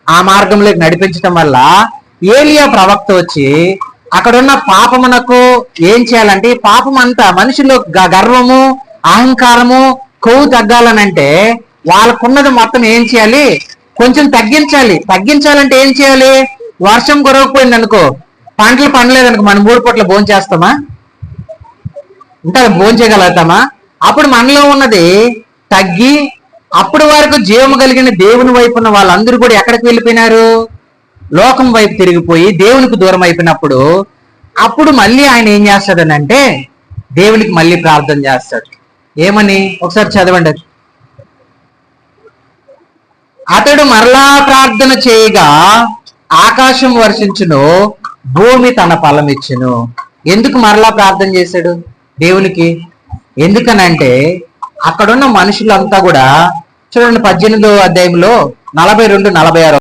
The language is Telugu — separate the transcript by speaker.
Speaker 1: ఆ మార్గంలోకి నడిపించడం వల్ల ఏలియా ప్రవక్త వచ్చి అక్కడున్న పాపమునకు ఏం చేయాలంటే, పాపం అంతా మనిషిలో గర్వము, అహంకారము, కొవ్వు తగ్గాలనంటే వాళ్ళకున్నది మొత్తం ఏం చేయాలి, కొంచెం తగ్గించాలంటే ఏం చేయాలి, వర్షం కురవకపోయింది అనుకో, పంటలు పండలేదనుకో, మనం 3 పూట్ల భోజనం చేస్తామా, ఇంకా భోజనం చేయగలుగుతామా? అప్పుడు మనలో ఉన్నది తగ్గి, అప్పటి వరకు జీవము కలిగిన దేవుని వైపు ఉన్న వాళ్ళందరూ కూడా ఎక్కడికి వెళ్ళిపోయినారు, లోకం వైపు తిరిగిపోయి దేవునికి దూరం అయిపోయినప్పుడు అప్పుడు మళ్ళీ ఆయన ఏం చేస్తాడనంటే దేవునికి మళ్ళీ ప్రార్థన చేస్తాడు. ఏమని ఒకసారి చదవండి. అతడు మరలా ప్రార్థన చేయగా ఆకాశం వర్షించును, భూమి తన ఫలం ఇచ్చును. ఎందుకు మరలా ప్రార్థన చేశాడు దేవునికి? ఎందుకనంటే అక్కడున్న మనుషులంతా కూడా చూడండి 18వ అధ్యాయంలో 42-46